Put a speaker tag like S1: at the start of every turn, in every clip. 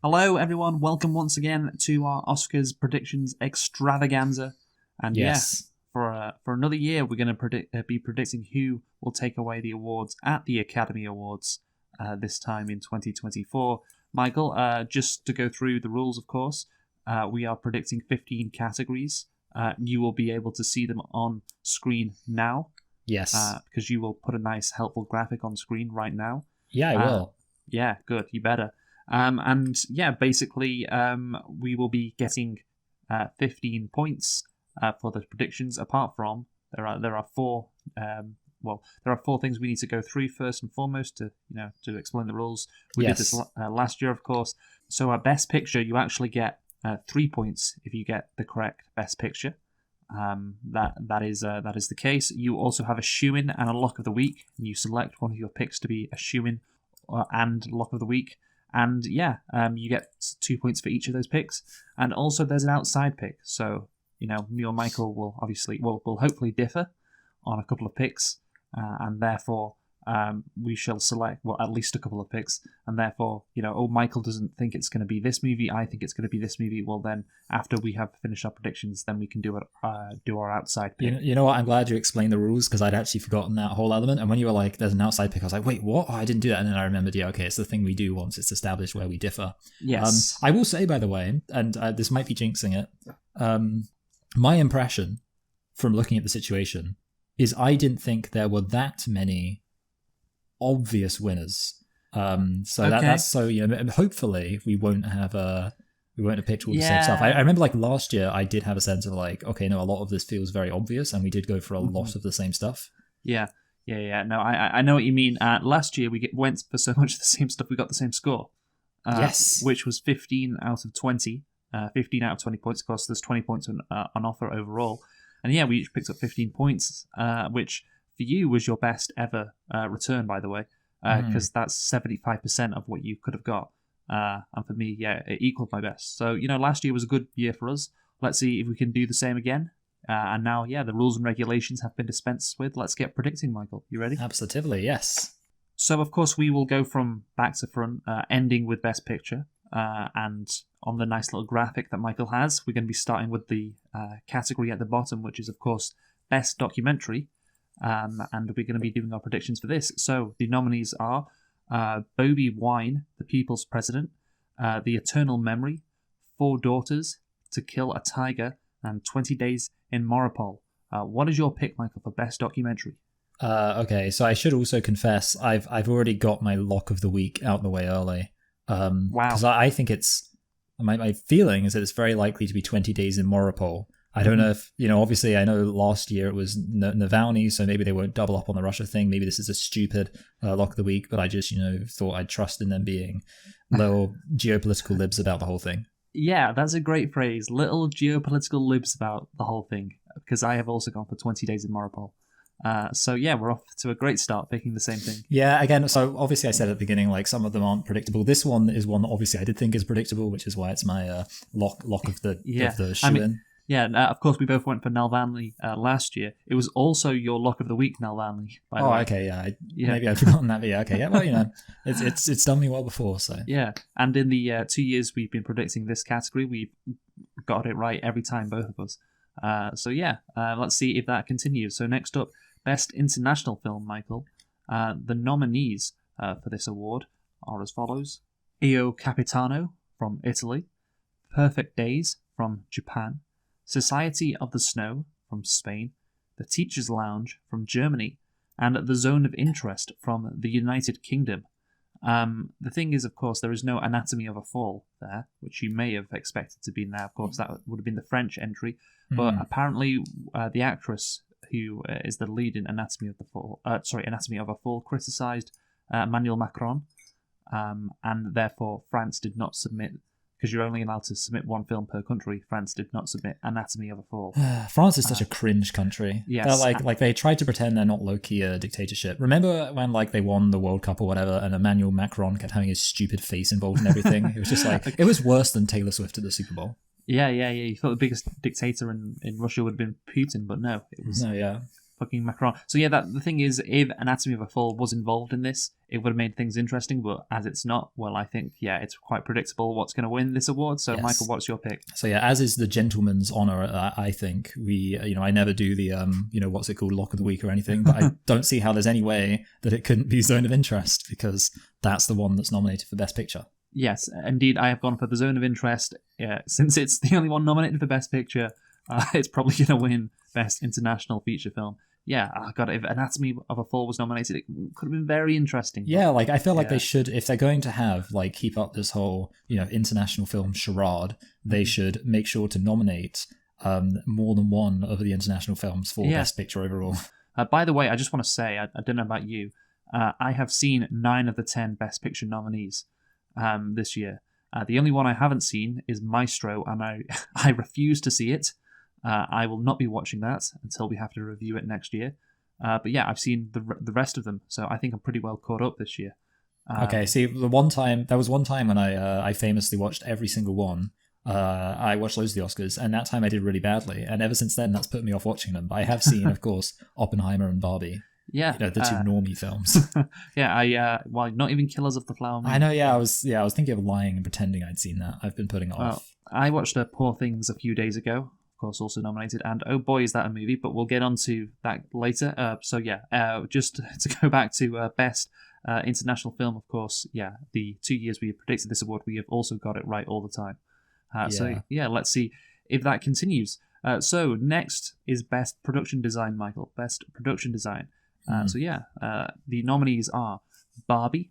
S1: Hello, everyone. Welcome once again to our Oscars predictions extravaganza. And
S2: Yes.
S1: for another year, we're going to be predicting who will take away the awards at the Academy Awards this time in 2024. Michael, just to go through the rules, of course, we are predicting 15 categories. You will be able to see them on screen now.
S2: Yes.
S1: Because you will put a nice, helpful graphic on screen right now.
S2: Yeah, I will.
S1: Yeah, good. You better. Basically, we will be getting 15 points for the predictions. Apart from there are four. There are four things we need to go through first and foremost to explain the rules. We did this last year, of course. So at Best Picture, you actually get 3 points if you get the correct Best Picture. That is the case. You also have a shoo-in and a lock of the week. You select one of your picks to be a shoo-in and lock of the week. And you get 2 points for each of those picks. And also there's an outside pick. So, me or Michael will hopefully differ on a couple of picks. And therefore, we shall select, at least a couple of picks. And therefore, Michael doesn't think it's going to be this movie. I think it's going to be this movie. Well, then after we have finished our predictions, then we can do our outside pick.
S2: You know what? I'm glad you explained the rules because I'd actually forgotten that whole element. And when you were like, there's an outside pick, I was like, wait, what? Oh, I didn't do that. And then I remembered, it's the thing we do once it's established where we differ.
S1: Yes.
S2: I will say, by the way, and this might be jinxing it, my impression from looking at the situation is I didn't think there were that many obvious winners. That's hopefully we won't have picked all the same stuff. I remember like last year I did have a sense of like, okay, no, a lot of this feels very obvious, and we did go for a lot of the same stuff.
S1: Yeah. No, I know what you mean. Last year we went for so much of the same stuff, we got the same score.
S2: Yes.
S1: Which was 15 out of 20. 15 out of 20 points. Of course, there's 20 points on offer overall. And we each picked up 15 points, which for you was your best ever return, by the way, because that's 75% of what you could have got. And for me, it equaled my best. So, last year was a good year for us. Let's see if we can do the same again. And now, the rules and regulations have been dispensed with. Let's get predicting, Michael. You ready?
S2: Absolutely, yes.
S1: So, of course, we will go from back to front, ending with Best Picture. And on the nice little graphic that Michael has, we're going to be starting with the category at the bottom, which is, of course, Best Documentary. And we're going to be doing our predictions for this. So the nominees are Bobi Wine, The People's President, The Eternal Memory, Four Daughters, To Kill a Tiger, and 20 Days in Moripol. What is your pick, Michael, for Best Documentary?
S2: Okay, so I should also confess I've already got my lock of the week out the way early.
S1: Wow.
S2: Because I think it's my feeling is that it's very likely to be 20 Days in Moripol. I don't know if, obviously I know last year it was Navalny, so maybe they won't double up on the Russia thing. Maybe this is a stupid lock of the week, but I just, thought I'd trust in them being little geopolitical libs about the whole thing.
S1: Yeah, that's a great phrase. Little geopolitical libs about the whole thing, because I have also gone for 20 Days in Moripol. We're off to a great start picking the same thing.
S2: Yeah, again, so obviously I said at the beginning, like some of them aren't predictable. This one is one that obviously I did think is predictable, which is why it's my lock of the shoe-in.
S1: Of course, we both went for Navalny last year. It was also your lock of the week, Navalny. By the way.
S2: Okay, maybe I've forgotten that, but okay, well, it's done me well before, so.
S1: Yeah, and in the 2 years we've been predicting this category, we've got it right every time, both of us. Let's see if that continues. So next up, Best International Film, Michael. The nominees for this award are as follows: Io Capitano from Italy, Perfect Days from Japan, Society of the Snow from Spain, The Teacher's Lounge from Germany, and The Zone of Interest from the United Kingdom. The thing is, of course, there is no Anatomy of a Fall there, which you may have expected to be in there. Of course, that would have been the French entry, but apparently the actress who is the lead in Anatomy of a Fall, criticised Emmanuel Macron, and therefore France did not submit. Because you're only allowed to submit one film per country, France did not submit Anatomy of a Fall.
S2: France is such a cringe country.
S1: Yes.
S2: They're like they tried to pretend they're not low-key a dictatorship. Remember when they won the World Cup or whatever, and Emmanuel Macron kept having his stupid face involved in everything? It was just it was worse than Taylor Swift at the Super Bowl.
S1: Yeah. You thought the biggest dictator in Russia would have been Putin, but no, it was.
S2: No, yeah.
S1: fucking Macron. So yeah, the thing is, if Anatomy of a Fall was involved in this, it would have made things interesting. But as it's not, well, I think it's quite predictable what's going to win this award. So
S2: Yes.
S1: Michael, what's your pick?
S2: So yeah, as is the gentleman's honor, I think I never do the what's it called, lock of the week or anything, but I don't see how there's any way that it couldn't be Zone of Interest, because that's the one that's nominated for Best Picture.
S1: Yes, indeed, I have gone for the Zone of Interest. Since it's the only one nominated for Best Picture, it's probably going to win Best International Feature Film. Yeah, God, if Anatomy of a Fall was nominated, it could have been very interesting.
S2: Yeah, like I feel like they should, if they're going to have keep up this whole international film charade, they should make sure to nominate more than one of the international films for Best Picture overall.
S1: By the way, I just want to say, I don't know about you, I have seen 9 of the 10 Best Picture nominees this year. The only one I haven't seen is Maestro, and I refuse to see it. I will not be watching that until we have to review it next year. But yeah, I've seen the rest of them, so I think I'm pretty well caught up this year.
S2: Okay, see, there was one time when I famously watched every single one. I watched loads of the Oscars, and that time I did really badly. And ever since then, that's put me off watching them. But I have seen, of course, Oppenheimer and Barbie.
S1: Yeah,
S2: the two normie films.
S1: Yeah, not even Killers of the Flower Moon.
S2: I know. Yeah, I was thinking of lying and pretending I'd seen that. I've been putting it off.
S1: I watched Poor Things a few days ago. Of course, also nominated, and oh boy, is that a movie! But we'll get on to that later. Just to go back to Best International Film, of course, the 2 years we have predicted this award, we have also got it right all the time. So let's see if that continues. So next is Best Production Design, Michael. Best Production Design. The nominees are Barbie,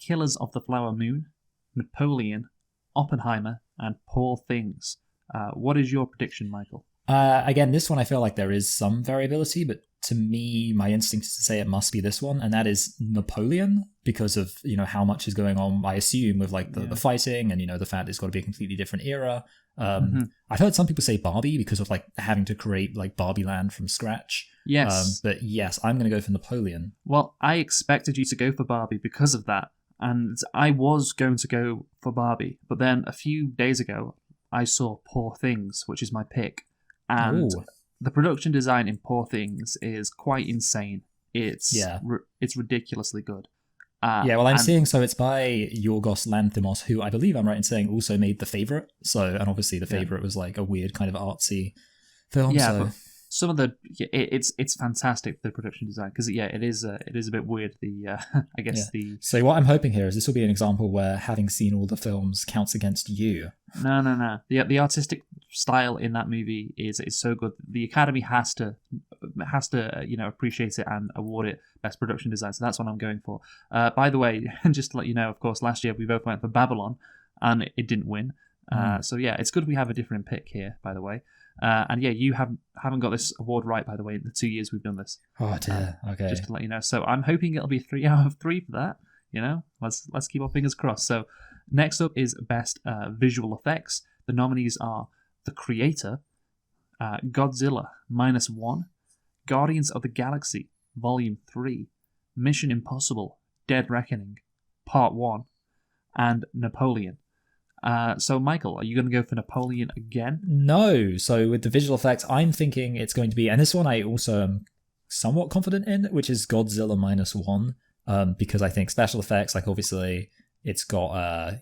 S1: Killers of the Flower Moon, Napoleon, Oppenheimer, and Poor Things. What is your prediction, Michael?
S2: Again, this one I feel like there is some variability, but to me, my instinct is to say it must be this one, and that is Napoleon, because of how much is going on, I assume, with the fighting and the fact it's got to be a completely different era. I've heard some people say Barbie because of having to create Barbie Land from scratch.
S1: Yes.
S2: But yes, I'm going to go for Napoleon.
S1: Well, I expected you to go for Barbie because of that, and I was going to go for Barbie, but then a few days ago, I saw Poor Things, which is my pick, and the production design in Poor Things is quite insane. It's ridiculously good.
S2: I'm seeing, so it's by Yorgos Lanthimos, who I believe I'm right in saying also made The Favourite. And obviously The Favourite was a weird kind of artsy film.
S1: Yeah, but some of it's fantastic, the production design, because it is a bit weird.
S2: So what I'm hoping here is this will be an example where having seen all the films counts against you.
S1: No. The artistic style in that movie is so good. The Academy has to appreciate it and award it best production design. So that's what I'm going for. By the way, just to let you know, of course, last year we both went for Babylon, and it didn't win. So it's good we have a different pick here. By the way. You haven't got this award right, by the way, in the 2 years we've done this.
S2: Oh dear. Okay.
S1: Just to let you know. So I'm hoping it'll be 3 out of 3 for that. Let's keep our fingers crossed. So next up is Best Visual Effects. The nominees are The Creator, Godzilla -1, Guardians of the Galaxy Volume 3, Mission Impossible: Dead Reckoning Part 1, and Napoleon. So, Michael, are you going to go for Napoleon again?
S2: No. So, with the visual effects, I'm thinking it's going to be, and this one I also am somewhat confident in, which is Godzilla -1, because I think special effects, obviously, it's got,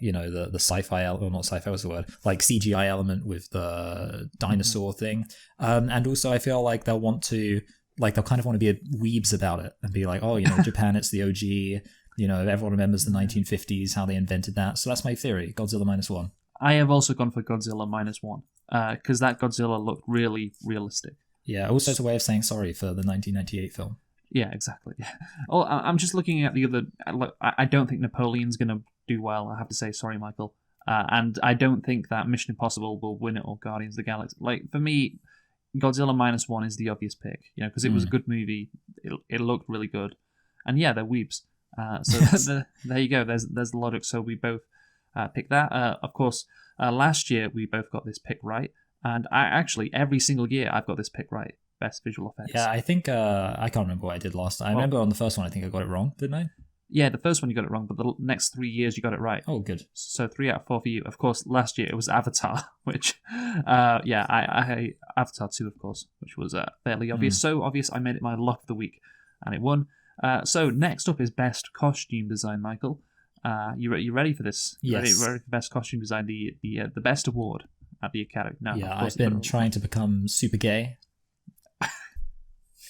S2: the sci-fi element, or not sci-fi, what's the word? CGI element with the dinosaur thing. And also, I feel like they'll want to, they'll kind of want to be weebs about it and be Japan, it's the OG. Everyone remembers the 1950s, how they invented that. So that's my theory, Godzilla -1.
S1: I have also gone for Godzilla -1, because that Godzilla looked really realistic.
S2: Yeah, also it's a way of saying sorry for the 1998 film.
S1: Yeah, exactly. Oh, I'm just looking at the other... Look, I don't think Napoleon's going to do well, I have to say. Sorry, Michael. And I don't think that Mission Impossible will win it, or Guardians of the Galaxy. For me, Godzilla -1 is the obvious pick, because it was a good movie. It looked really good. And yeah, they're weeps. There you go. There's the logic. So we both picked that. Of course, last year we both got this pick right, and every single year I've got this pick right. Best visual effects.
S2: Yeah, I think I can't remember what I did last time. I remember on the first one I think I got it wrong, didn't I?
S1: Yeah, the first one you got it wrong, but the next 3 years you got it right.
S2: Oh, good.
S1: So 3 out of 4 for you. Of course, last year it was Avatar, which, I Avatar 2, of course, which was fairly obvious. So obvious, I made it my lock of the week, and it won. So next up is Best Costume Design, Michael. You ready for this?
S2: Yes.
S1: Ready for Best Costume Design, the best award at the Academy. No,
S2: Yeah, I've been trying to become super gay.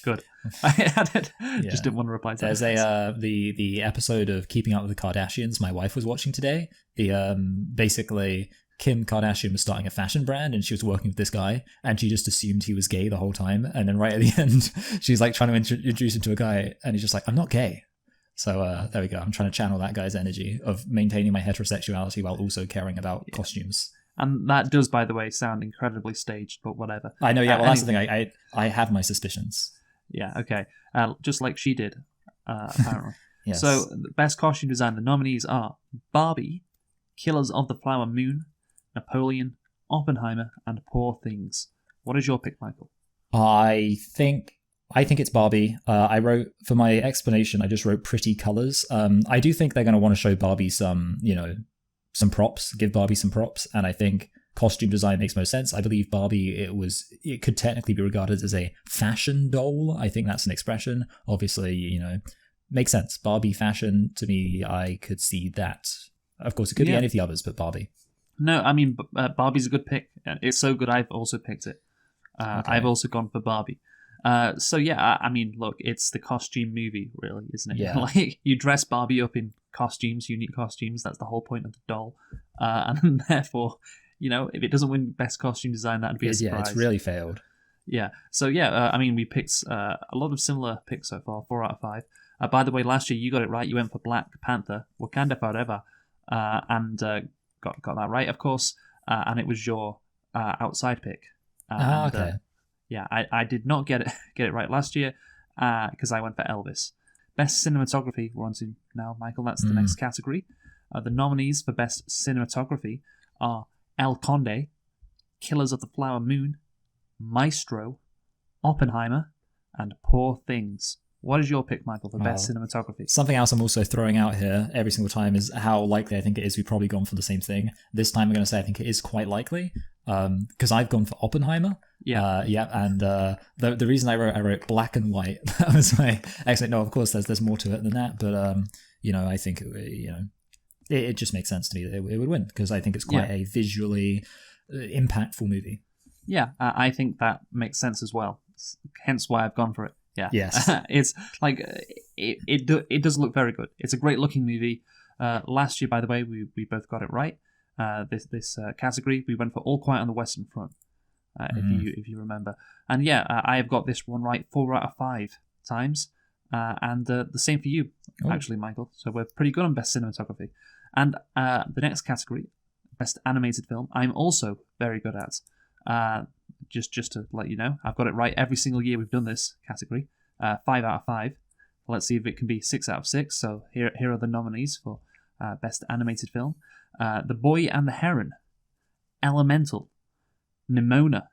S1: Good. Just didn't want to reply to
S2: There's
S1: that.
S2: the episode of Keeping Up with the Kardashians my wife was watching today. Basically Kim Kardashian was starting a fashion brand and she was working with this guy and she just assumed he was gay the whole time. And then right at the end, she's like trying to introduce him to a guy and he's just like, I'm not gay. So there we go. I'm trying to channel that guy's energy of maintaining my heterosexuality while also caring about costumes.
S1: And that does, by the way, sound incredibly staged, but whatever.
S2: I know, yeah. Well, that's the thing. I have my suspicions.
S1: Yeah, okay. Just like she did, apparently.
S2: Yes.
S1: So, the Best Costume Design, the nominees are Barbie, Killers of the Flower Moon, Napoleon, Oppenheimer, and Poor Things. What is your pick, Michael?
S2: I think it's Barbie. I wrote, for my explanation, I just wrote pretty colors. I do think they're going to want to show Barbie some some props, give Barbie some props, and I think costume design makes most sense. I believe Barbie, it could technically be regarded as a fashion doll. I think that's an expression. Obviously, makes sense. Barbie fashion, to me, I could see that. Of course, it could be any of the others, but Barbie.
S1: No, I mean, Barbie's a good pick. It's so good, I've also picked it.
S2: Okay.
S1: I've also gone for Barbie. So yeah, I mean, look, it's the costume movie, really, isn't it?
S2: Yeah.
S1: Like, you dress Barbie up in costumes, unique costumes. That's the whole point of the doll. And therefore, if it doesn't win Best Costume Design, that'd be a surprise.
S2: Yeah, it's really failed.
S1: Yeah. So yeah, I mean, we picked a lot of similar picks so far, 4 out of 5. By the way, last year you got it right. You went for Black Panther, Wakanda Forever, and got that right, of course. And it was your outside pick.
S2: Okay.
S1: Yeah, I did not get it right last year because I went for Elvis. Best Cinematography, we're on to now, Michael. That's the next category. The nominees for Best Cinematography are El Conde, Killers of the Flower Moon, Maestro, Oppenheimer, and Poor Things. What is your pick, Michael, for Best Cinematography?
S2: Something else I'm also throwing out here every single time is how likely I think it is we've probably gone for the same thing. This time I'm going to say I think it is quite likely because I've gone for Oppenheimer.
S1: Yeah.
S2: And the reason I wrote black and white, that was my excellent. No, of course there's more to it than that, but I think it just makes sense to me that it would win because I think it's quite a visually impactful movie.
S1: Yeah, I think that makes sense as well. Hence why I've gone for it. Yeah.
S2: Yes.
S1: It's like it does look very good. It's a great looking movie. Last year, by the way, we both got it right. This category, we went for All Quiet on the Western Front. If you remember, and yeah, I have got this one right 4 out of 5 times, and the same for you, actually, Michael. So we're pretty good on Best Cinematography, and the next category, Best Animated Film, I'm also very good at. Just to let you know, I've got it right every single year we've done this category. 5 out of 5. Let's see if it can be 6 out of 6. So here are the nominees for Best Animated Film: The Boy and the Heron, Elemental, Nimona,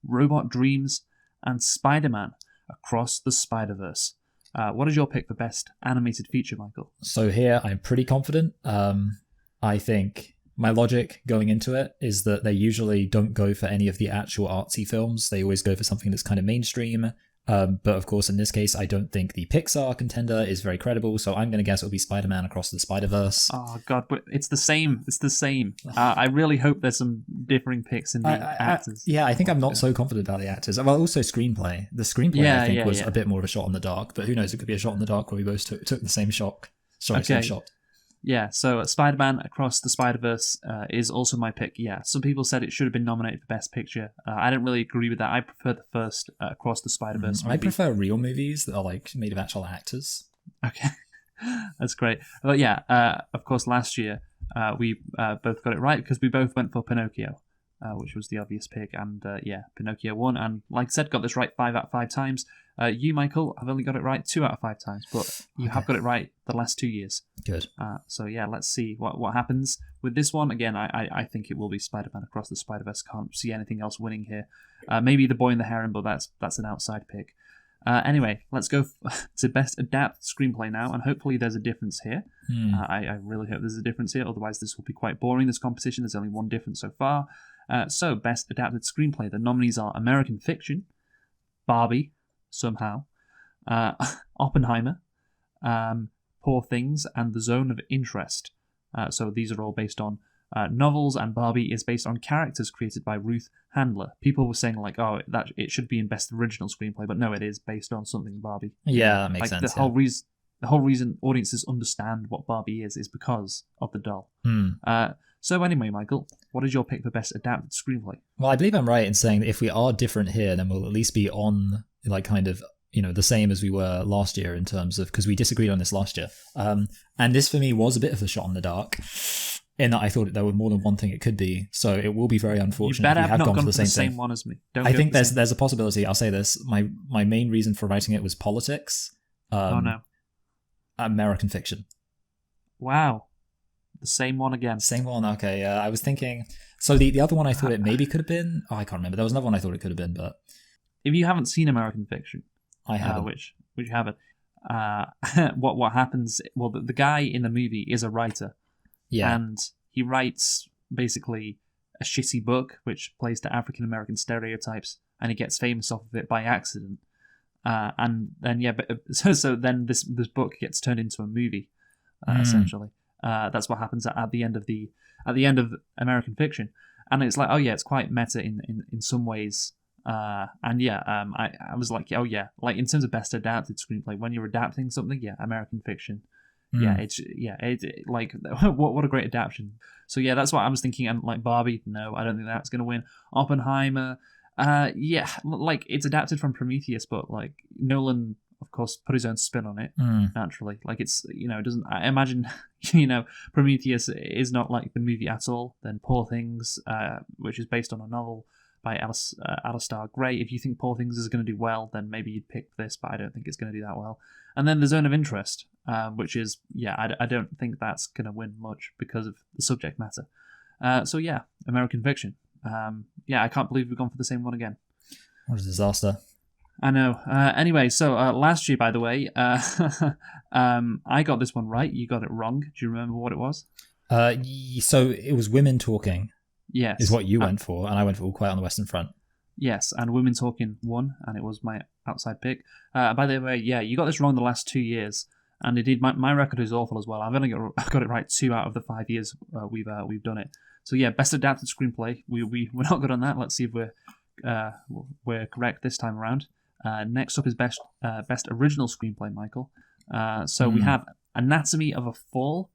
S1: Robot Dreams, and Spider-Man Across the Spider-Verse. What is your pick for Best Animated Feature, Michael?
S2: So here I'm pretty confident. I think my logic going into it is that they usually don't go for any of the actual artsy films. They always go for something that's kind of mainstream. But of course, in this case, I don't think the Pixar contender is very credible, so I'm going to guess it'll be Spider-Man Across the Spider-Verse.
S1: Oh, God, but it's the same. It's the same. I really hope there's some differing picks in the actors.
S2: I think I'm not so confident about the actors. Well, also screenplay. The screenplay, I think, was a bit more of a shot in the dark, but who knows? It could be a shot in the dark where we both took the same shot. Same shot.
S1: Yeah, so Spider-Man Across the Spider-Verse is also my pick. Yeah, some people said it should have been nominated for Best Picture. I don't really agree with that. I prefer the first Across the Spider-Verse movie.
S2: I prefer real movies that are like made of actual actors.
S1: Okay, that's great. But yeah, of course, last year we both got it right because we both went for Pinocchio, which was the obvious pick. And Pinocchio won. And like I said, got this right 5 out of 5 times. You, Michael, have only got it right 2 out of 5 times, but you have got it right the last 2 years.
S2: Good.
S1: So yeah, let's see what happens with this one. Again, I think it will be Spider-Man Across the Spider-Verse. Can't see anything else winning here. Maybe The Boy and the Heron, but that's an outside pick. Anyway, let's go to best adapted screenplay now, and hopefully there's a difference here. I really hope there's a difference here, otherwise this will be quite boring, this competition. There's only one difference so far. So, best adapted screenplay. The nominees are American Fiction, Barbie, somehow, Oppenheimer, Poor Things, and The Zone of Interest. So these are all based on novels, and Barbie is based on characters created by Ruth Handler. People were saying like, oh, that it should be in best original screenplay, but no, it is based on something Barbie.
S2: Yeah, that makes sense.
S1: The whole reason audiences understand what Barbie is because of the doll. So anyway, Michael, what is your pick for best adapted screenplay?
S2: Well, I believe I'm right in saying that if we are different here, then we'll at least be on like kind of the same as we were last year in terms of, because we disagreed on this last year. And this for me was a bit of a shot in the dark, in that I thought there were more than one thing it could be. So it will be very unfortunate if we have gone for the same
S1: one as me.
S2: I think there's a possibility. I'll say this: my main reason for writing it was politics.
S1: Oh no,
S2: American Fiction.
S1: Wow, the same one again.
S2: Same one. Okay, I was thinking. So the other one I thought it maybe could have been. Oh, I can't remember. There was another one I thought it could have been, but
S1: if you haven't seen American Fiction,
S2: I haven't.
S1: Which you haven't. What happens? Well, the guy in the movie is a writer.
S2: Yeah.
S1: And he writes basically a shitty book which plays to African American stereotypes, and he gets famous off of it by accident. And then so then this book gets turned into a movie, essentially. That's what happens at the end of American Fiction, and it's like, oh yeah, it's quite meta in some ways. I was like, oh yeah, like in terms of best adapted screenplay, when you're adapting something, yeah, American Fiction. Like what a great adaptation. So yeah, that's what I was thinking. And like Barbie, no, I don't think that's going to win. Oppenheimer, like it's adapted from Prometheus, but like Nolan, of course, put his own spin on it naturally. Like it's it doesn't. I imagine Prometheus is not like the movie at all. Then Poor Things, which is based on a novel by Alistair Gray. If you think Poor Things is going to do well, then maybe you'd pick this, but I don't think it's going to do that well. And then The Zone of Interest, which is, I don't think that's going to win much because of the subject matter. So yeah, American Fiction. I can't believe we've gone for the same one again.
S2: What a disaster.
S1: I know. Anyway, so last year, by the way, I got this one right. You got it wrong. Do you remember what it was?
S2: So it was Women Talking.
S1: Yes.
S2: Is what you went for, and I went for All Quiet on the Western Front.
S1: Yes, and Women Talking won, and it was my outside pick. By the way, yeah, you got this wrong the last 2 years, and indeed my record is awful as well. I've only got it right 2 out of the 5 years we've done it. So yeah, best adapted screenplay. We're not good on that. Let's see if we're correct this time around. Next up is best original screenplay, Michael. So we have Anatomy of a Fall,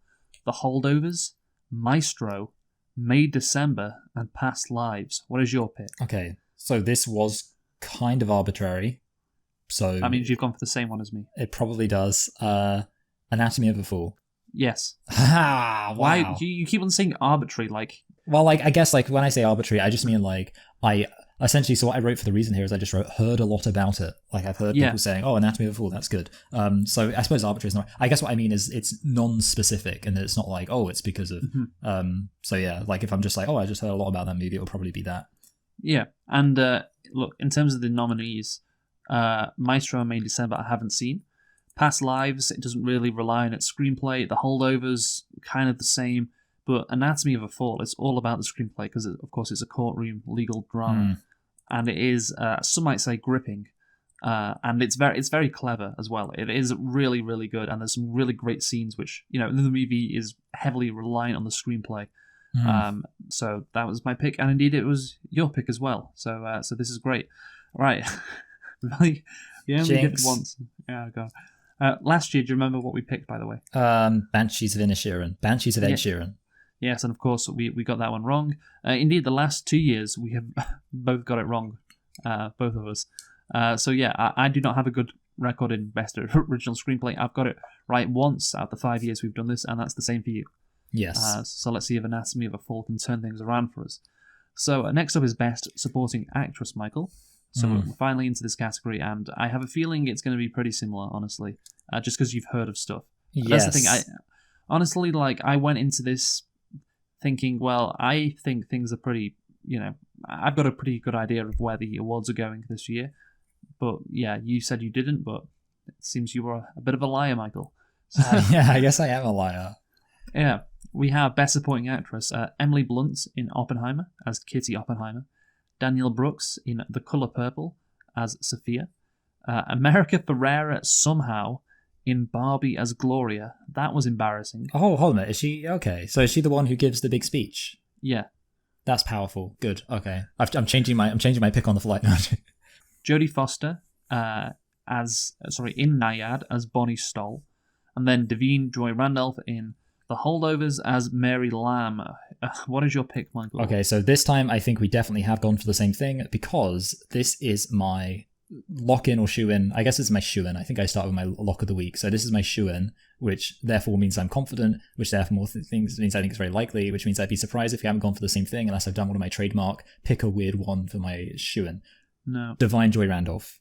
S1: The Holdovers, Maestro, May December, and Past Lives. What is your pick?
S2: Okay, so this was kind of arbitrary. So
S1: that means you've gone for the same one as me.
S2: It probably does. Anatomy of a Fall.
S1: Yes.
S2: Wow.
S1: Why you keep on saying arbitrary? Like,
S2: well, like I guess like when I say arbitrary, I just mean like I essentially. So what I wrote for the reason here is I just heard a lot about it. Like I've heard people saying, "Oh, Anatomy of a Fall, that's good." So I suppose arbitrary is not. I guess what I mean is it's non-specific, and it's not like, oh, it's because of. So yeah, like if I'm just like, oh, I just heard a lot about that movie, it'll probably be that.
S1: Yeah, and look, in terms of the nominees, Maestro and May December I haven't seen. Past Lives, it doesn't really rely on its screenplay. The Holdovers, kind of the same. But Anatomy of a Fall, it's all about the screenplay because, of course, it's a courtroom legal drama. And it is, some might say, gripping. And it's very clever as well. It is really, really good. And there's some really great scenes which, the movie is heavily reliant on the screenplay. So that was my pick. And indeed, it was your pick as well. So this is great. Right. Really? You only did it once. Yeah, God. Last year, do you remember what we picked, by the way?
S2: Banshees of Inisherin. Banshees of Ed Sheeran.
S1: Yes, and of course, we got that one wrong. Indeed, the last 2 years, we have both got it wrong, both of us. So yeah, I do not have a good record in Best Original Screenplay. I've got it right once out of the 5 years we've done this, and that's the same for you.
S2: Yes.
S1: So let's see if Anatomy of a Fall can turn things around for us. So next up is Best Supporting Actress, Michael. So we're finally into this category, and I have a feeling it's going to be pretty similar, honestly, just because you've heard of stuff.
S2: Yes.
S1: That's the thing. Honestly, I went into this thinking, well, I think things are pretty, I've got a pretty good idea of where the awards are going this year. but yeah, you said you didn't, but it seems you were a bit of a liar, Michael. So,
S2: Yeah, I guess I am a liar.
S1: yeah, we have Best Supporting Actress, Emily Blunt in Oppenheimer as Kitty Oppenheimer, Danielle Brooks in The Color Purple as Sophia, America Ferrera somehow in Barbie as Gloria. That was embarrassing.
S2: Oh, hold on a minute. Is she okay? So is she the one who gives the big speech?
S1: Yeah.
S2: That's powerful. Good. Okay. I'm changing my pick on the fly now.
S1: Jodie Foster in Nyad as Bonnie Stoll, and then Davine Joy Randolph in The Holdovers as Mary Lamb. What is your pick, Michael?
S2: Okay, so this time I think we definitely have gone for the same thing because this is my lock-in or shoe-in. I guess it's my shoe-in. I think I start with my lock of the week. So this is my shoe-in, which therefore means I'm confident, which therefore means I think it's very likely, which means I'd be surprised if you haven't gone for the same thing unless I've done one of my trademark pick a weird one for my shoe-in.
S1: No.
S2: Divine Joy Randolph.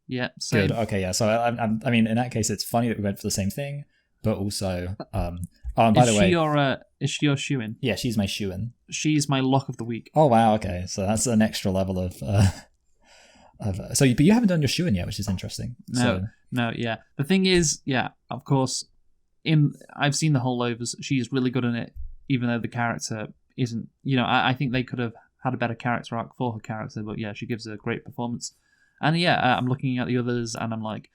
S1: Yeah, same.
S2: Good. Okay, yeah. So I mean, in that case, it's funny that we went for the same thing, but also, by the way,
S1: is she your shoe-in?
S2: Yeah, she's my shoe-in.
S1: She's my lock of the week.
S2: Oh wow. Okay, so that's an extra level of. But you haven't done your shoe-in yet, which is interesting.
S1: No, yeah. The thing is, yeah, of course, I've seen The Holdovers. She's really good in it, even though the character isn't. I think they could have had a better character arc for her character, but yeah, she gives a great performance. And yeah, I'm looking at the others, and I'm like,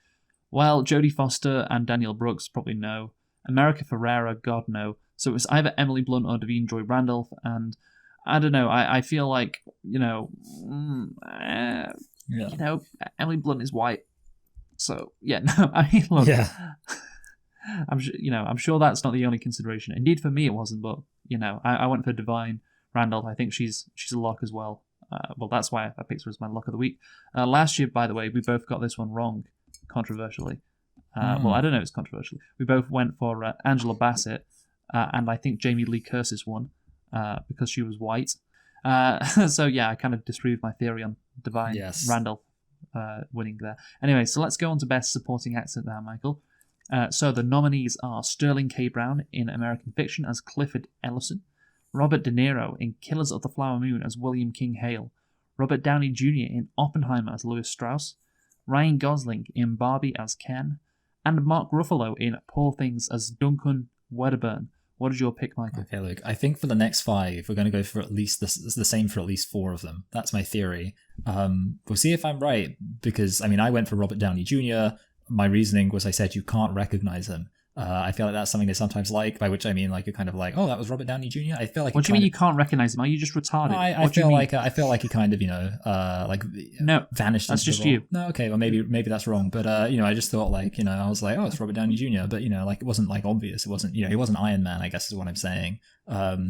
S1: well, Jodie Foster and Danielle Brooks probably no. America Ferrera, God no. So it's either Emily Blunt or Davine Joy Randolph, and I don't know. I feel like Emily Blunt is white, so yeah. No, I mean, look,
S2: yeah.
S1: I'm sure that's not the only consideration. Indeed, for me, it wasn't, but I went for Divine Randolph. I think she's a lock as well. Well, that's why I picked her as my lock of the week. Last year, by the way, we both got this one wrong, controversially. Well, I don't know if it's controversial. We both went for Angela Bassett, and I think Jamie Lee Curtis won because she was white. So yeah, I kind of disproved my theory on Divine Randolph winning there. Anyway, so let's go on to Best Supporting Actor now, Michael. So the nominees are Sterling K. Brown in American Fiction as Clifford Ellison, Robert De Niro in Killers of the Flower Moon as William King Hale, Robert Downey Jr. in Oppenheimer as Louis Strauss, Ryan Gosling in Barbie as Ken, and Mark Ruffalo in Poor Things as Duncan Wedderburn. What is your pick, Michael?
S2: Okay, look, I think for the next 5, we're going to go for at least the same for at least 4 of them. That's my theory. We'll see if I'm right, because, I mean, I went for Robert Downey Jr. My reasoning was I said you can't recognize him. I feel like that's something they sometimes like, by which I mean, like, you're kind of like, oh, that was Robert Downey Jr. I feel like.
S1: What do you mean you can't recognize him? Are you just retarded?
S2: No, I feel like he kind of,
S1: no,
S2: vanished.
S1: That's just you.
S2: No, okay, well maybe that's wrong, but I just thought like, I was like, oh, it's Robert Downey Jr. But like it wasn't like obvious. It wasn't, he wasn't Iron Man, I guess is what I'm saying.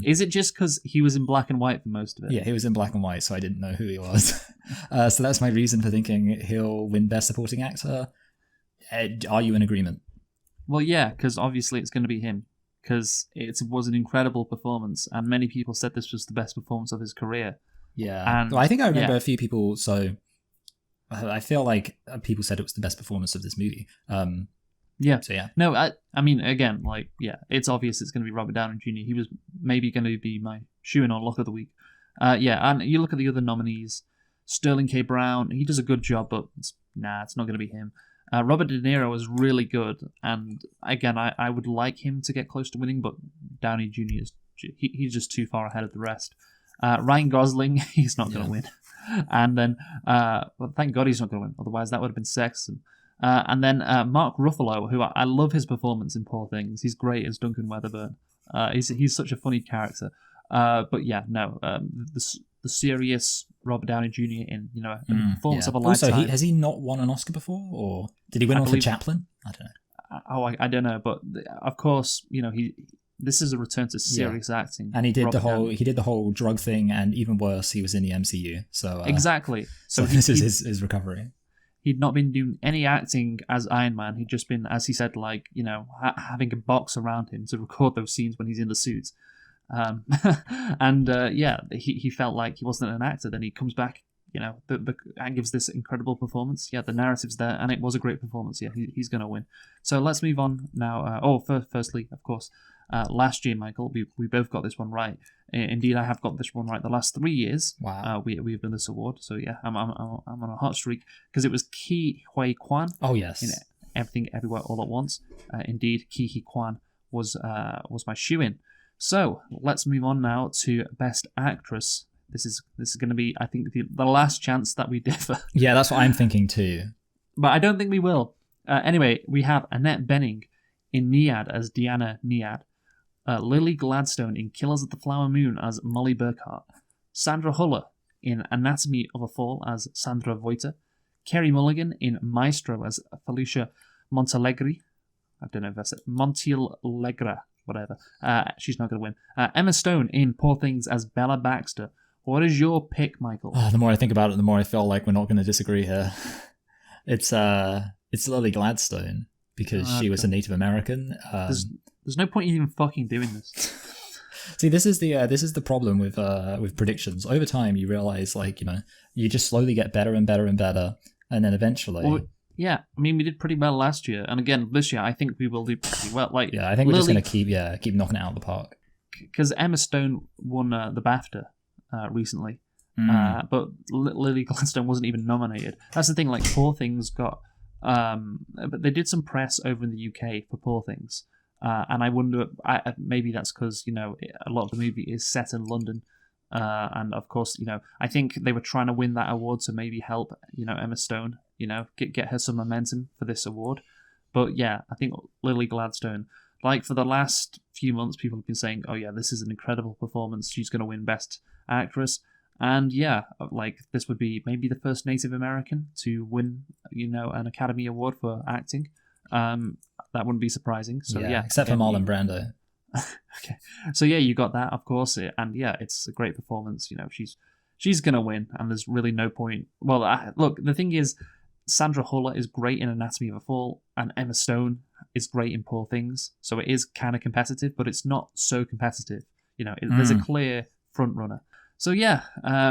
S1: Is it just because he was in black and white for most of it?
S2: Yeah, he was in black and white, so I didn't know who he was. So that's my reason for thinking he'll win Best Supporting Actor. Are you in agreement?
S1: Well, yeah, because obviously it's going to be him, because it was an incredible performance, and many people said this was the best performance of his career.
S2: Yeah, and well, I think I remember a few people, so I feel like people said it was the best performance of this movie.
S1: Yeah.
S2: So yeah.
S1: No, I mean, again, like, yeah, it's obvious it's going to be Robert Downey Jr. He was maybe going to be my shoe-in on Lock of the Week. Yeah, and you look at the other nominees, Sterling K. Brown, he does a good job, but it's not going to be him. Robert De Niro was really good, and again, I would like him to get close to winning, but Downey Jr. he's just too far ahead of the rest. Ryan Gosling, he's not going to win. And then, well, thank God he's not going to win, otherwise that would have been sexy. And then Mark Ruffalo, who I love his performance in Poor Things. He's great as Duncan Wedderburn. He's such a funny character. But yeah, no, the serious Robert Downey Jr. in a performance of a lifetime.
S2: Also, has he not won an Oscar before, or did he win one for Chaplin? I don't know.
S1: I don't know, but of course, this is a return to serious acting.
S2: And he did the whole drug thing, and even worse, he was in the MCU. So
S1: exactly.
S2: So this is his recovery.
S1: He'd not been doing any acting as Iron Man. He'd just been, as he said, like, having a box around him to record those scenes when he's in the suit. And he felt like he wasn't an actor. Then he comes back, and gives this incredible performance. Yeah, the narrative's there, and it was a great performance. Yeah, he's going to win. So let's move on now. Firstly, of course, Last year, Michael, we both got this one right. Indeed, I have got this one right the last 3 years.
S2: Wow.
S1: We've done this award. So yeah, I'm on a hot streak because it was Ke Huy Quan.
S2: Oh yes.
S1: In Everything Everywhere All at Once. Indeed, Ke Huy Quan was my shoe-in. So let's move on now to Best Actress. This is going to be, I think, the last chance that we differ.
S2: Yeah, that's what I'm thinking too.
S1: But I don't think we will. Anyway, we have Annette Bening in Niad as Diana Niad, Lily Gladstone in Killers of the Flower Moon as Molly Burkhart, Sandra Huller in Anatomy of a Fall as Sandra Voiter, Kerry Mulligan in Maestro as Felicia Montalegre. I don't know if that's it. Montilegra, whatever. She's not going to win. Emma Stone in Poor Things as Bella Baxter. What is your pick, Michael?
S2: The more I think about it, the more I feel like we're not going to disagree here. It's Lily Gladstone because she was a Native American.
S1: There's no point in even fucking doing this.
S2: See, this is the problem with predictions. Over time, you realize you just slowly get better and better and better, and then eventually.
S1: Well, yeah, I mean, we did pretty well last year, and again this year, I think we will do pretty well.
S2: Yeah, I think we're just going to keep knocking it out of the park.
S1: Because Emma Stone won the BAFTA recently, but Lily Gladstone wasn't even nominated. That's the thing. Poor Things got, but they did some press over in the UK for Poor Things, and I wonder, maybe that's because a lot of the movie is set in London, and of course I think they were trying to win that award to maybe help Emma Stone get her some momentum for this award. But yeah, I think Lily Gladstone, for the last few months, people have been saying, oh yeah, this is an incredible performance, she's going to win Best Actress. And yeah, this would be maybe the first Native American to win, an Academy Award for acting. That wouldn't be surprising. So yeah,
S2: except for Marlon Brando.
S1: Okay, so yeah, you got that, of course, and yeah, it's a great performance. She's gonna win, and there's really no point. Well, look, the thing is, Sandra Huller is great in Anatomy of a Fall, and Emma Stone is great in Poor Things. So it is kind of competitive, but it's not so competitive. There's a clear front runner. So yeah,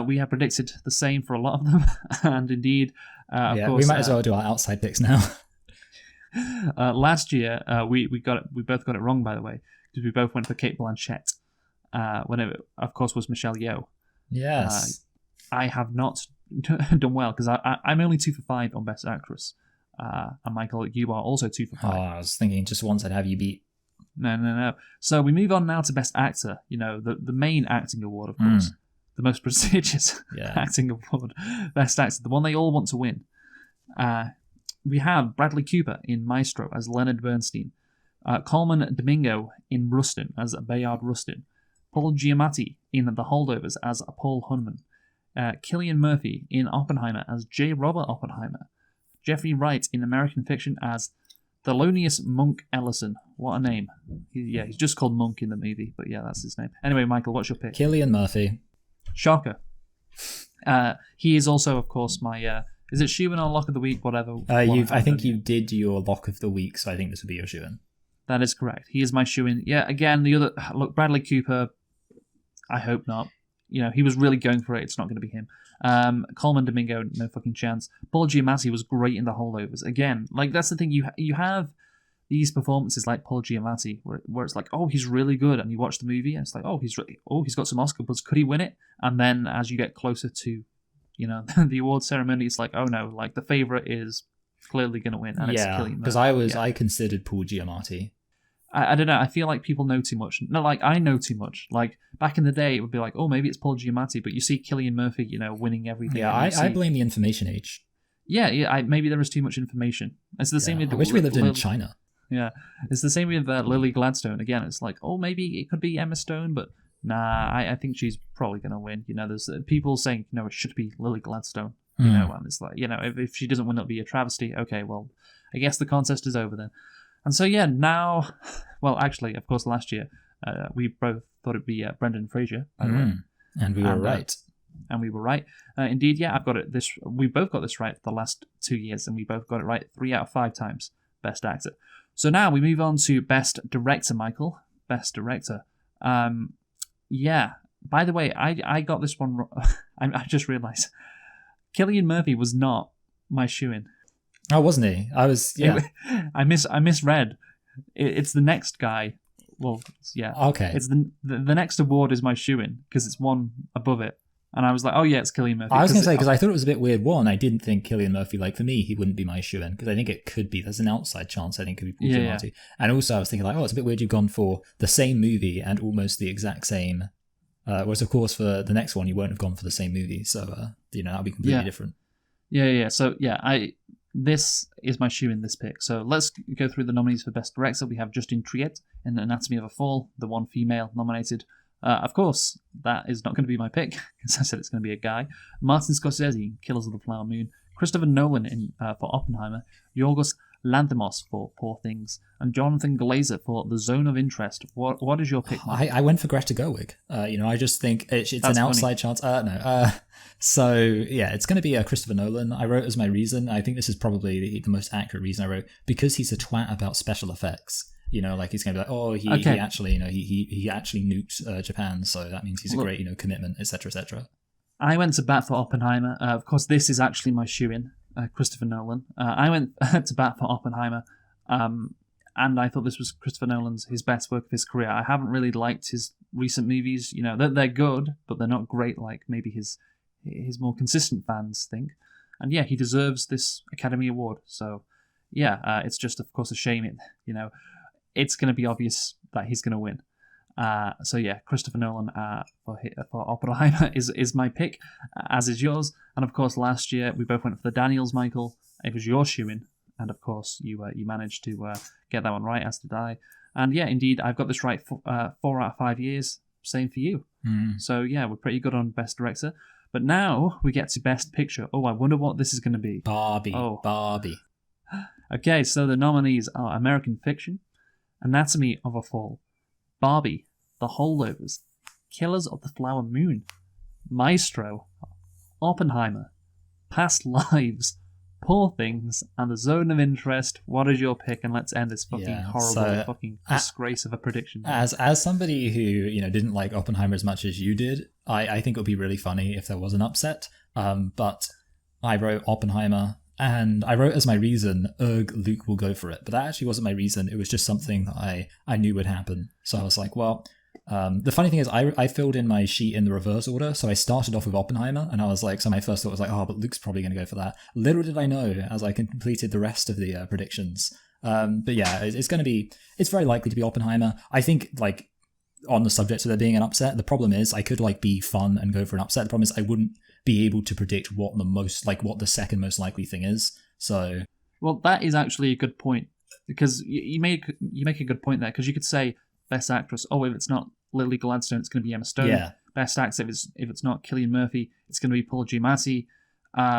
S1: we have predicted the same for a lot of them, and indeed, of course,
S2: we might as well do our outside picks now.
S1: Last year, we both got it wrong, by the way, because we both went for Cate Blanchett, when it, of course, was Michelle Yeoh.
S2: Yes.
S1: I have not done well because I'm only 2 for 5 on Best Actress, and Michael, you are also 2 for 5.
S2: I was thinking just once I'd have you beat.
S1: No. So we move on now to Best Actor. The main acting award, of course. The most prestigious acting award, Best Actor, the one they all want to win. We have Bradley Cooper in Maestro as Leonard Bernstein, Coleman Domingo in Rustin as Bayard Rustin, Paul Giamatti in The Holdovers as Paul Hunman, Cillian Murphy in Oppenheimer as J. Robert Oppenheimer, Jeffrey Wright in American Fiction as Thelonious Monk Ellison. What a name. He's just called Monk in the movie, but yeah, that's his name. Anyway, Michael, what's your pick?
S2: Cillian Murphy.
S1: Shocker. He is also, of course, my... is it shoe-in or lock of the week? Whatever.
S2: I think you did your lock of the week, so I think this would be your shoe-in.
S1: That is correct. He is my shoe-in. Yeah, again, the other... Look, Bradley Cooper, I hope not. He was really going for it. It's not going to be him. Coleman Domingo, no fucking chance. Paul Giamatti was great in The Holdovers. Again, that's the thing. You have these performances like Paul Giamatti, where it's like, oh, he's really good, and you watch the movie, and it's like, oh, he's got some Oscar buzz. Could he win it? And then as you get closer to, the award ceremony, it's like, oh no, the favorite is clearly going to win, and it's Cillian Murphy.
S2: Because I considered Paul Giamatti.
S1: I don't know. I feel like people know too much. No, I know too much. Back in the day, it would be like, oh, maybe it's Paul Giamatti, but you see Cillian Murphy, winning everything.
S2: Yeah, I blame the information age.
S1: Yeah. Maybe there is too much information. It's the same with.
S2: I wish we lived in China.
S1: Yeah, it's the same with Lily Gladstone. Again, it's like, oh, maybe it could be Emma Stone, but nah, I think she's probably going to win. There's people saying, it should be Lily Gladstone. And it's like, if she doesn't win, it'll be a travesty. Okay, well, I guess the contest is over then. And so, yeah, now, well, actually, of course, last year, we both thought it'd be Brendan Fraser, by the way.
S2: And we were right.
S1: And we were right. Indeed, yeah, I've got it. We both got this right for the last 2 years, and we both got it right 3 out of 5 times. Best Actor. So now we move on to Best Director, Michael. Best Director. Yeah. By the way, I got this one wrong. I just realised. Cillian Murphy was not my shoe-in.
S2: Oh, wasn't he? I was, yeah.
S1: I misread. It's the next guy. well, yeah.
S2: Okay.
S1: It's the next award is my shoo-in because it's one above it, and I was like, oh yeah, it's Cillian Murphy.
S2: I was going to say, because I thought it was a bit weird. One, I didn't think Cillian Murphy, like, for me, he wouldn't be my shoe-in, because I think it could be. There's an outside chance I think it could be Paul Giamatti. And also I was thinking, like, oh, it's a bit weird you've gone for the same movie and almost the exact same. Whereas, of course, for the next one, you won't have gone for the same movie. So, that'll be completely different.
S1: Yeah. So, this is my shoe in this pick. So let's go through the nominees for Best Director. We have Justine Triet in Anatomy of a Fall, the one female nominated. Of course, that is not going to be my pick, because I said it's going to be a guy. Martin Scorsese in Killers of the Flower Moon. Christopher Nolan for Oppenheimer. Yorgos Lanthimos for Poor Things. And Jonathan Glazer for The Zone of Interest. What is your pick?
S2: I went for Greta Gerwig. I just think it's an outside chance. So, yeah, it's going to be Christopher Nolan. I wrote as my reason. I think this is probably the most accurate reason I wrote. Because he's a twat about special effects. Like he's going to be like, oh, he actually, he actually nuked Japan, so that means he's a great, commitment, etc., etc.
S1: I went to bat for Oppenheimer. Of course, this is actually my shoe-in, Christopher Nolan. I went to bat for Oppenheimer, and I thought this was Christopher Nolan's his best work of his career. I haven't really liked his recent movies. They're good, but they're not great like maybe his more consistent fans think. And yeah, he deserves this Academy Award. So yeah, it's just of course a shame it's going to be obvious that he's going to win. So yeah, Christopher Nolan for Oppenheimer is my pick, as is yours. And of course, last year we both went for the Daniels, Michael. It was your shoe-in, and of course you managed to get that one right, as did I. And yeah, indeed, I've got this right 4 out of 5 years. Same for you. So yeah, we're pretty good on Best Director. But now we get to Best Picture. Oh, I wonder what this is going to be.
S2: Barbie.
S1: Okay, so the nominees are American Fiction, Anatomy of a Fall, Barbie, The Holdovers, Killers of the Flower Moon, Maestro, Oppenheimer, Past Lives, Poor Things, and The Zone of Interest. What is your pick? And let's end this fucking horrible fucking disgrace of a prediction.
S2: As somebody who didn't like Oppenheimer as much as you did, I think it would be really funny if there was an upset. But I wrote Oppenheimer. And I wrote as my reason, Luke will go for it. But that actually wasn't my reason. It was just something that I knew would happen. So I was like, well, the funny thing is I filled in my sheet in the reverse order. So I started off with Oppenheimer. And I was like, so my first thought was like, oh, but Luke's probably going to go for that. Little did I know as I completed the rest of the predictions. But yeah, it's very likely to be Oppenheimer. I think like on the subject of there being an upset, the problem is I could like be fun and go for an upset. The problem is I wouldn't be able to predict what the second most likely thing is. So,
S1: well, that is actually a good point, because you make a good point there, because you could say Best Actress. Oh, if it's not Lily Gladstone, it's going to be Emma Stone.
S2: Yeah.
S1: Best Actor, if it's not Cillian Murphy, it's going to be Paul Giamatti.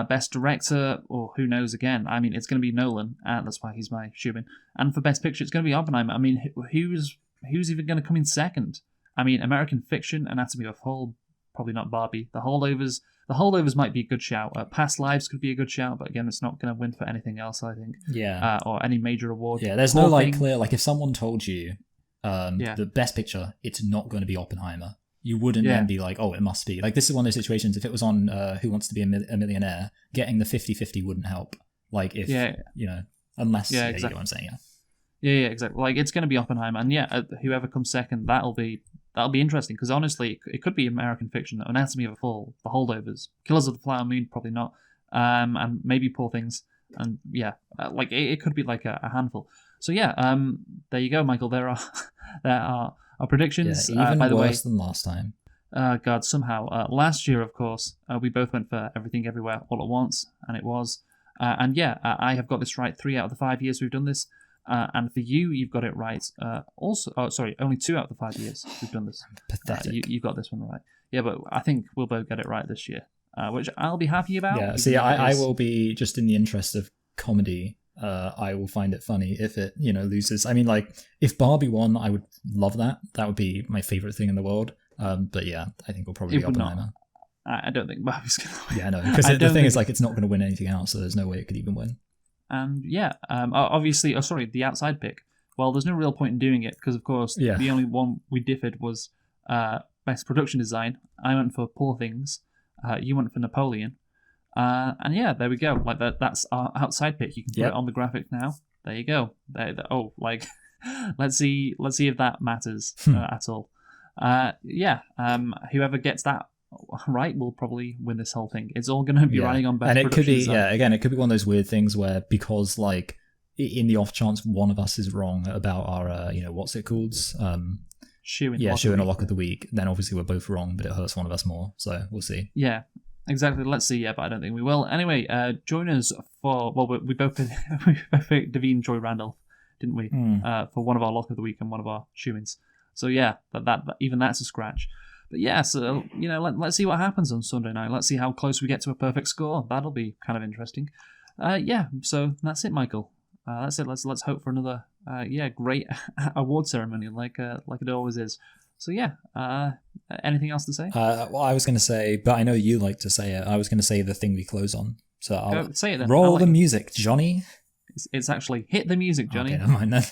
S1: Best Director, or who knows again. I mean, it's going to be Nolan. That's why he's my shoe-in. And for Best Picture, it's going to be Oppenheimer. I mean, who's even going to come in second? I mean, American Fiction, Anatomy of a Fall, probably not Barbie. The Holdovers might be a good shout. Past Lives could be a good shout, but again, it's not going to win for anything else, I think.
S2: Yeah.
S1: Or any major award.
S2: Yeah, there's no clear, if someone told you the Best Picture, it's not going to be Oppenheimer, you wouldn't then be like, oh, it must be. Like, this is one of those situations, if it was on Who Wants to Be a Millionaire, getting the 50-50 wouldn't help. Like, if, unless, you know what I'm saying,
S1: Yeah, exactly. Like, it's going to be Oppenheimer, and whoever comes second, that'll be interesting, because honestly, it could be American Fiction, Anatomy of a Fall, The Holdovers, Killers of the Flower Moon, probably not, and maybe Poor Things, and it could be like a handful. So there you go, Michael. There are our predictions.
S2: Yeah, even
S1: by the
S2: worse than last time.
S1: God, somehow. Last year, of course, we both went for Everything Everywhere All at Once, and it was. I have got this right 3 out of the 5 years we've done this. And for you, you've got it right. Only 2 out of the 5 years we've done this.
S2: Pathetic.
S1: You got this one right. Yeah, but I think we'll both get it right this year, which I'll be happy about.
S2: Yeah, see, I will be, just in the interest of comedy, I will find it funny if it, loses. I mean, like, if Barbie won, I would love that. That would be my favourite thing in the world. But yeah, I think it'll probably be Oppenheimer.
S1: I don't think Barbie's going to win.
S2: Yeah, no, because the thing is, like, it's not going to win anything else, so there's no way it could even win.
S1: And obviously, the outside pick. Well, there's no real point in doing it, because, of course, the only one we differed was Best Production Design. I went for Poor Things. You went for Napoleon. And there we go. Like that's our outside pick. You can put it on the graphic now. There you go. let's see if that matters at all. Whoever gets that right will probably win this whole thing. It's all going to be riding on best
S2: and it could be
S1: design.
S2: again, it could be one of those weird things where, because like in the off chance one of us is wrong about our what's it called,
S1: shoe
S2: in a lock of the week, then obviously we're both wrong, but it hurts one of us more, so we'll see.
S1: Yeah, exactly. Let's see. Yeah, but I don't think we will. Anyway, join us for we both picked Davine Joy Randolph, didn't we? For one of our lock of the week and one of our shoe-ins. So yeah, that even that's a scratch. But yeah, so let's see what happens on Sunday night. Let's see how close we get to a perfect score. That'll be kind of interesting. So that's it, Michael. That's it. Let's hope for another great award ceremony like it always is. So yeah, anything else to say?
S2: Well, I was going to say, but I know you like to say it. I was going to say the thing we close on. So I'll
S1: say it then.
S2: Roll the music, Johnny.
S1: It's actually hit the music, Johnny.
S2: Okay, never mind then.